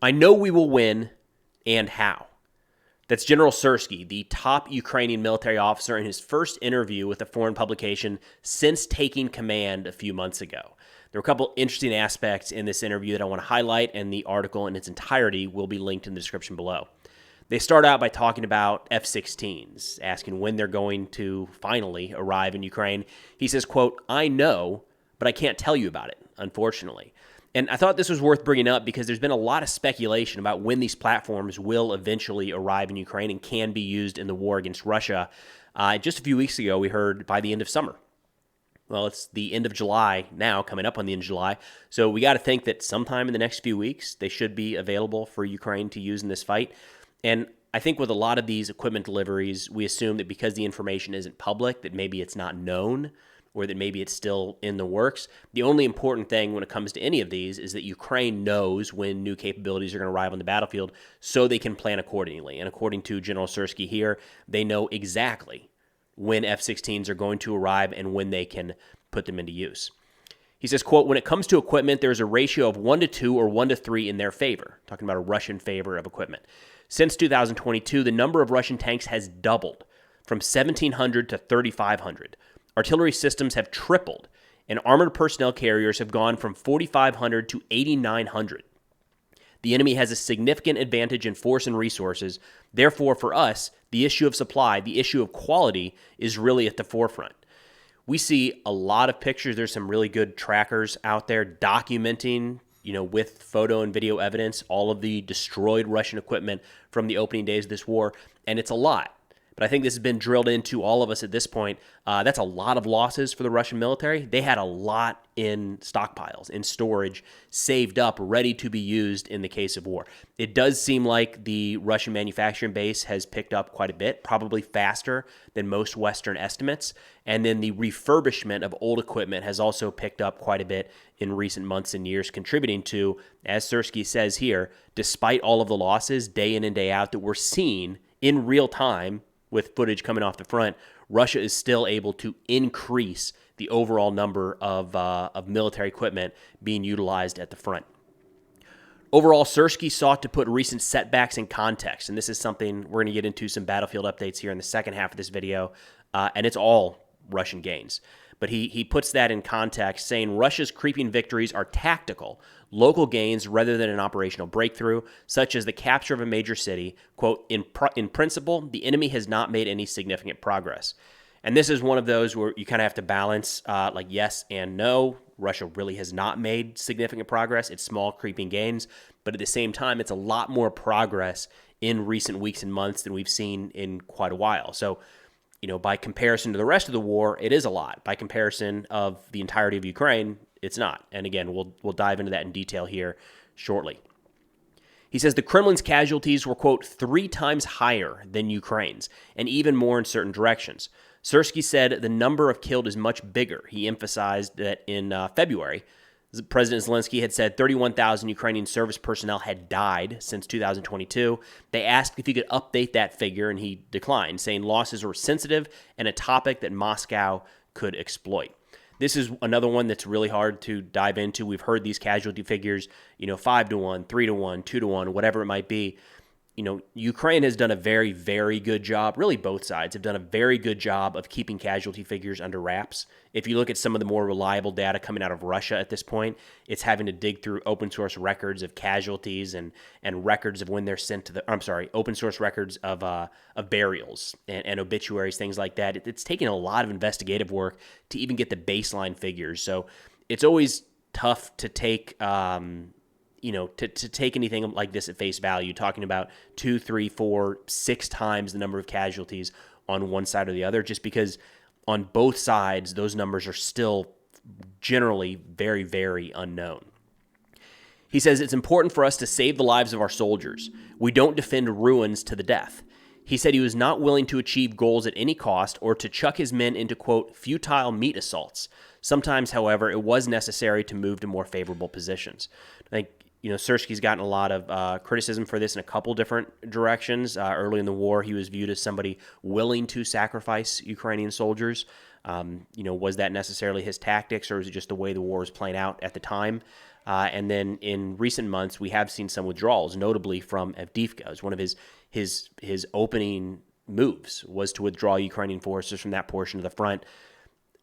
I know we will win, and how. That's General Syrskyi, the top Ukrainian military officer, in his first interview with a foreign publication since taking command a few months ago. There are a couple interesting aspects in this interview that I want to highlight, and the article in its entirety will be linked in the description below. They start out by talking about F-16s, asking when they're going to finally arrive in Ukraine. He says, quote, "I know, but I can't tell you about it, unfortunately." And I thought this was worth bringing up because there's been a lot of speculation about when these platforms will eventually arrive in Ukraine and can be used in the war against Russia. Just a few weeks ago, we heard by the end of summer. Well, it's the end of July now, coming up on the end of July. So we got to think that sometime in the next few weeks, they should be available for Ukraine to use in this fight. And I think with a lot of these equipment deliveries, we assume that because the information isn't public, that maybe it's not known, or that maybe it's still in the works. The only important thing when it comes to any of these is that Ukraine knows when new capabilities are going to arrive on the battlefield so they can plan accordingly. And according to General Syrskyi here, they know exactly when F-16s are going to arrive and when they can put them into use. He says, quote, "When it comes to equipment, there's a ratio of 1-2 or 1-3 in their favor," talking about a Russian favor of equipment. Since 2022, the number of Russian tanks has doubled from 1,700 to 3,500. Artillery systems have tripled, and armored personnel carriers have gone from 4,500 to 8,900. The enemy has a significant advantage in force and resources. Therefore, for us, the issue of supply, the issue of quality, is really at the forefront. We see a lot of pictures. There's some really good trackers out there documenting, with photo and video evidence, all of the destroyed Russian equipment from the opening days of this war, and it's a lot. But I think this has been drilled into all of us at this point. That's a lot of losses for the Russian military. They had a lot in stockpiles, in storage, saved up, ready to be used in the case of war. It does seem like the Russian manufacturing base has picked up quite a bit, probably faster than most Western estimates. And then the refurbishment of old equipment has also picked up quite a bit in recent months and years, contributing to, as Syrskyi says here, despite all of the losses day in and day out that we're seeing in real time, with footage coming off the front, Russia is still able to increase the overall number of military equipment being utilized at the front. Overall, Syrskyi sought to put recent setbacks in context, and this is something we're going to get into some battlefield updates here in the second half of this video, and it's all Russian gains. But he puts that in context, saying Russia's creeping victories are tactical, local gains rather than an operational breakthrough, such as the capture of a major city. Quote, in principle, the enemy has not made any significant progress. And this is one of those where you kind of have to balance like yes and no. Russia really has not made significant progress. It's small creeping gains, but at the same time, it's a lot more progress in recent weeks and months than we've seen in quite a while. So, by comparison to the rest of the war, it is a lot. By comparison of the entirety of Ukraine, it's not. And again, we'll dive into that in detail here shortly. He says the Kremlin's casualties were, quote, 3 times higher than Ukraine's, and even more in certain directions. Syrskyi said the number of killed is much bigger. He emphasized that in February, President Zelensky had said 31,000 Ukrainian service personnel had died since 2022. They asked if he could update that figure, and he declined, saying losses were sensitive and a topic that Moscow could exploit. This is another one that's really hard to dive into. We've heard these casualty figures, 5-1, 3-1, 2-1, whatever it might be. Ukraine has done a very, very good job. Really, both sides have done a very good job of keeping casualty figures under wraps. If you look at some of the more reliable data coming out of Russia at this point, it's having to dig through open source records of casualties and records of when they're sent to open source records of burials and obituaries, things like that. It's taking a lot of investigative work to even get the baseline figures. So it's always tough to take to take anything like this at face value, talking about 2, 3, 4, 6 times the number of casualties on one side or the other, just because on both sides, those numbers are still generally very, very unknown. He says it's important for us to save the lives of our soldiers. We don't defend ruins to the death. He said he was not willing to achieve goals at any cost or to chuck his men into, quote, futile meat assaults. Sometimes, however, it was necessary to move to more favorable positions. I think Syrskyi's gotten a lot of criticism for this in a couple different directions. Early in the war, he was viewed as somebody willing to sacrifice Ukrainian soldiers. Was that necessarily his tactics, or was it just the way the war was playing out at the time? And then in recent months, we have seen some withdrawals, notably from Avdiivka. It was one of his opening moves was to withdraw Ukrainian forces from that portion of the front.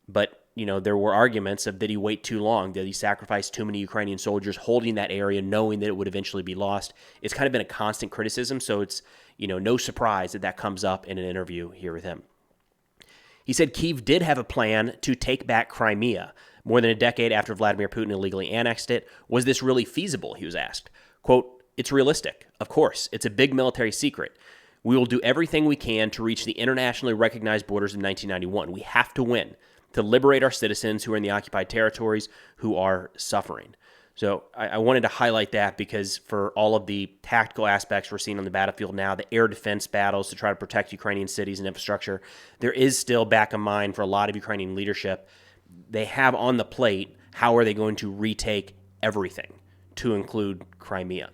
But, there were arguments of did he wait too long? Did he sacrifice too many Ukrainian soldiers holding that area, knowing that it would eventually be lost? It's kind of been a constant criticism, so it's, no surprise that comes up in an interview here with him. He said Kyiv did have a plan to take back Crimea more than a decade after Vladimir Putin illegally annexed it. Was this really feasible, he was asked. Quote, it's realistic. Of course, it's a big military secret. We will do everything we can to reach the internationally recognized borders of 1991. We have to win, to liberate our citizens who are in the occupied territories who are suffering. So I wanted to highlight that because for all of the tactical aspects we're seeing on the battlefield now, the air defense battles to try to protect Ukrainian cities and infrastructure, there is still back of mind for a lot of Ukrainian leadership. They have on the plate, how are they going to retake everything, to include Crimea?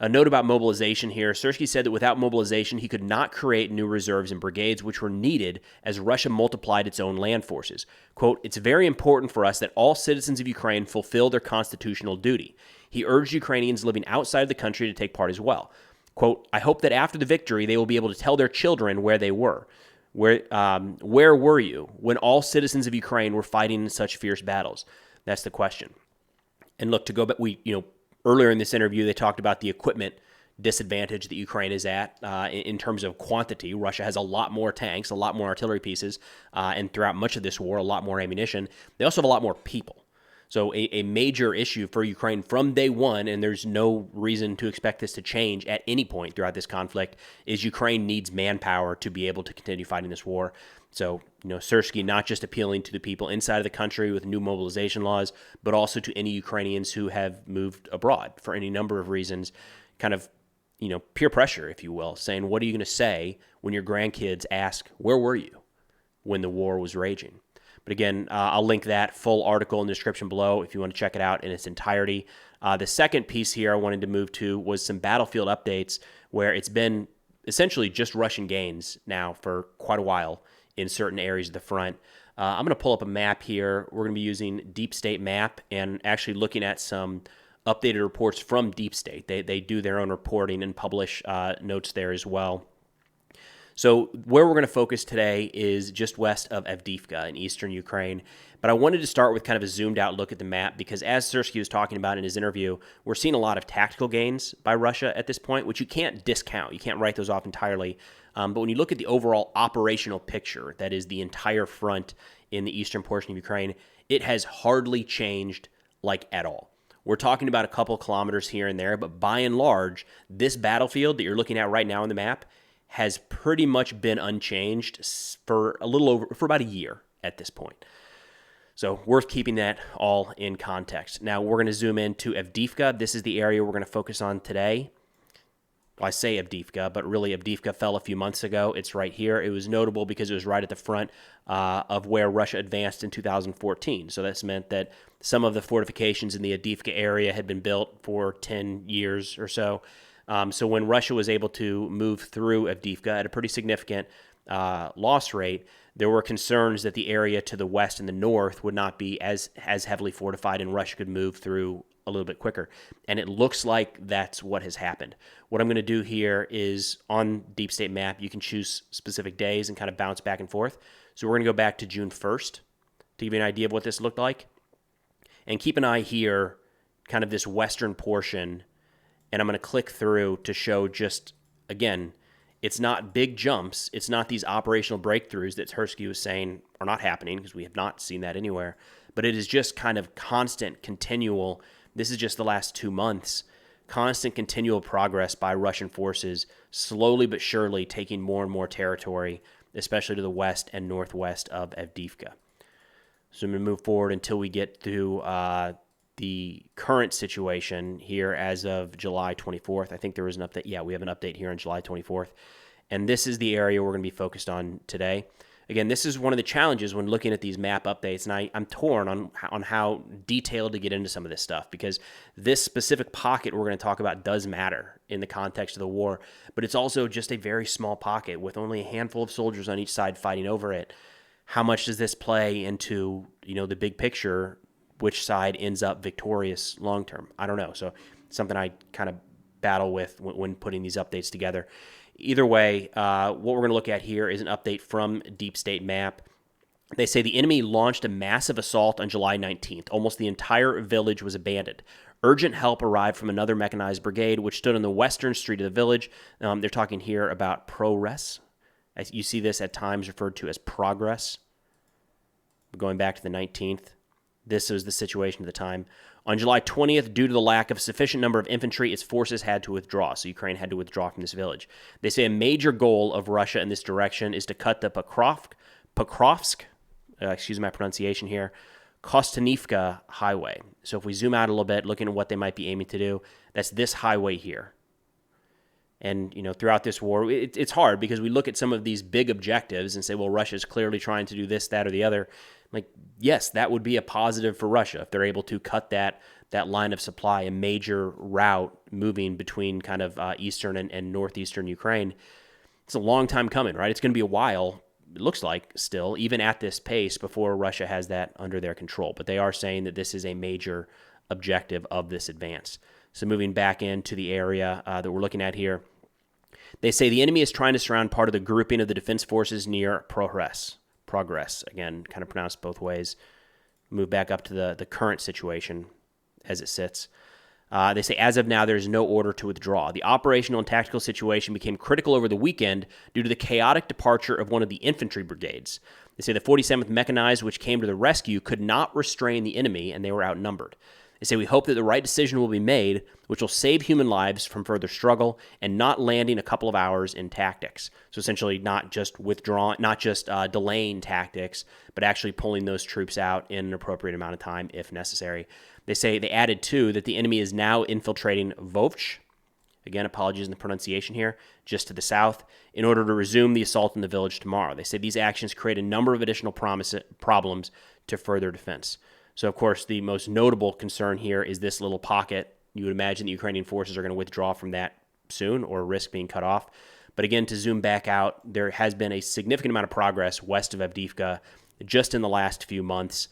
A note about mobilization here. Syrskyi said that without mobilization, he could not create new reserves and brigades, which were needed as Russia multiplied its own land forces. Quote, it's very important for us that all citizens of Ukraine fulfill their constitutional duty. He urged Ukrainians living outside of the country to take part as well. Quote, I hope that after the victory, they will be able to tell their children where they were. Where were you when all citizens of Ukraine were fighting in such fierce battles? That's the question. And look, to go back, earlier in this interview, they talked about the equipment disadvantage that Ukraine is at in terms of quantity. Russia has a lot more tanks, a lot more artillery pieces, and throughout much of this war, a lot more ammunition. They also have a lot more people. So a major issue for Ukraine from day one, and there's no reason to expect this to change at any point throughout this conflict, is Ukraine needs manpower to be able to continue fighting this war. So, Syrskyi not just appealing to the people inside of the country with new mobilization laws, but also to any Ukrainians who have moved abroad for any number of reasons, kind of, peer pressure, if you will, saying, what are you going to say when your grandkids ask, where were you when the war was raging? But again, I'll link that full article in the description below if you want to check it out in its entirety. The second piece here I wanted to move to was some battlefield updates where it's been essentially just Russian gains now for quite a while in certain areas of the front. I'm going to pull up a map here. We're going to be using Deep State Map and actually looking at some updated reports from Deep State. They do their own reporting and publish notes there as well. So where we're going to focus today is just west of Avdiivka in eastern Ukraine. But I wanted to start with kind of a zoomed out look at the map because as Syrskyi was talking about in his interview, we're seeing a lot of tactical gains by Russia at this point, which you can't discount. You can't write those off entirely. But when you look at the overall operational picture, that is the entire front in the eastern portion of Ukraine, it has hardly changed like at all. We're talking about a couple kilometers here and there, but by and large, this battlefield that you're looking at right now on the map has pretty much been unchanged for about a year at this point. So worth keeping that all in context. Now we're going to zoom into Avdiivka. This is the area we're going to focus on today. Well, I say Avdiivka, but really Avdiivka fell a few months ago. It's right here. It was notable because it was right at the front of where Russia advanced in 2014. So that's meant that some of the fortifications in the Avdiivka area had been built for 10 years or so. So when Russia was able to move through Avdiivka at a pretty significant loss rate, there were concerns that the area to the west and the north would not be as heavily fortified and Russia could move through a little bit quicker. And it looks like that's what has happened. What I'm going to do here is on Deep State Map, you can choose specific days and kind of bounce back and forth. So we're going to go back to June 1st to give you an idea of what this looked like. And keep an eye here, kind of this western portion, and I'm going to click through to show just, again, it's not big jumps. It's not these operational breakthroughs that Syrskyi was saying are not happening because we have not seen that anywhere. But it is just kind of constant, continual, this is just the last 2 months, constant, continual progress by Russian forces, slowly but surely taking more and more territory, especially to the west and northwest of Avdiivka. So I'm going to move forward until we get to the current situation here as of July 24th. I think there was an update. Yeah, we have an update here on July 24th. And this is the area we're going to be focused on today. Again, this is one of the challenges when looking at these map updates, and I'm torn on how detailed to get into some of this stuff because this specific pocket we're going to talk about does matter in the context of the war, but it's also just a very small pocket with only a handful of soldiers on each side fighting over it. How much does this play into, the big picture which side ends up victorious long term. I don't know. So something I kind of battle with when putting these updates together. Either way, what we're going to look at here is an update from Deep State Map. They say the enemy launched a massive assault on July 19th. Almost the entire village was abandoned. Urgent help arrived from another mechanized brigade, which stood on the western street of the village. They're talking here about progress. You see this at times referred to as progress. Going back to the 19th, this was the situation at the time. On July 20th, due to the lack of sufficient number of infantry, its forces had to withdraw. So Ukraine had to withdraw from this village. They say a major goal of Russia in this direction is to cut the Pokrovsk, excuse my pronunciation here, Kostanivka highway. So if we zoom out a little bit, looking at what they might be aiming to do, that's this highway here. And, throughout this war, it's hard because we look at some of these big objectives and say, well, Russia's clearly trying to do this, that, or the other. Like, yes, that would be a positive for Russia if they're able to cut that line of supply, a major route moving between kind of eastern and northeastern Ukraine. It's a long time coming, right? It's going to be a while, it looks like, still, even at this pace, before Russia has that under their control. But they are saying that this is a major objective of this advance. So moving back into the area that we're looking at here, they say the enemy is trying to surround part of the grouping of the defense forces near Progress, again, kind of pronounced both ways. Move back up to the current situation as it sits. They say, as of now, there is no order to withdraw. The operational and tactical situation became critical over the weekend due to the chaotic departure of one of the infantry brigades. They say the 47th Mechanized, which came to the rescue, could not restrain the enemy, and they were outnumbered. They say, we hope that the right decision will be made, which will save human lives from further struggle and not landing a couple of hours in tactics. So essentially not just withdrawing, not just delaying tactics, but actually pulling those troops out in an appropriate amount of time if necessary. They say they added, too, that the enemy is now infiltrating Vovch, again, apologies in the pronunciation here, just to the south, in order to resume the assault in the village tomorrow. They say these actions create a number of additional problems to further defense. So, of course, the most notable concern here is this little pocket. You would imagine the Ukrainian forces are going to withdraw from that soon or risk being cut off. But again, to zoom back out, there has been a significant amount of progress west of Avdiivka just in the last few months.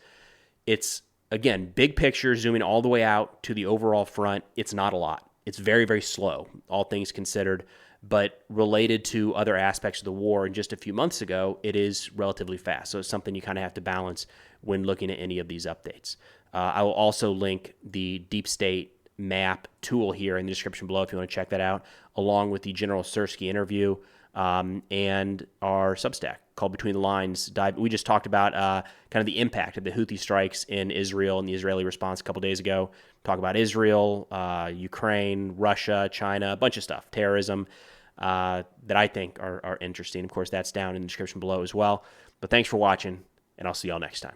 It's, again, big picture, zooming all the way out to the overall front. It's not a lot. It's very, very slow, all things considered. But related to other aspects of the war, and just a few months ago, it is relatively fast. So it's something you kind of have to balance when looking at any of these updates. I will also link the Deep State Map tool here in the description below if you want to check that out, along with the General Syrskyi interview and our Substack called Between the Lines. We just talked about kind of the impact of the Houthi strikes in Israel and the Israeli response a couple days ago. Talk about Israel, Ukraine, Russia, China, a bunch of stuff, terrorism that I think are interesting. Of course, that's down in the description below as well. But thanks for watching, and I'll see y'all next time.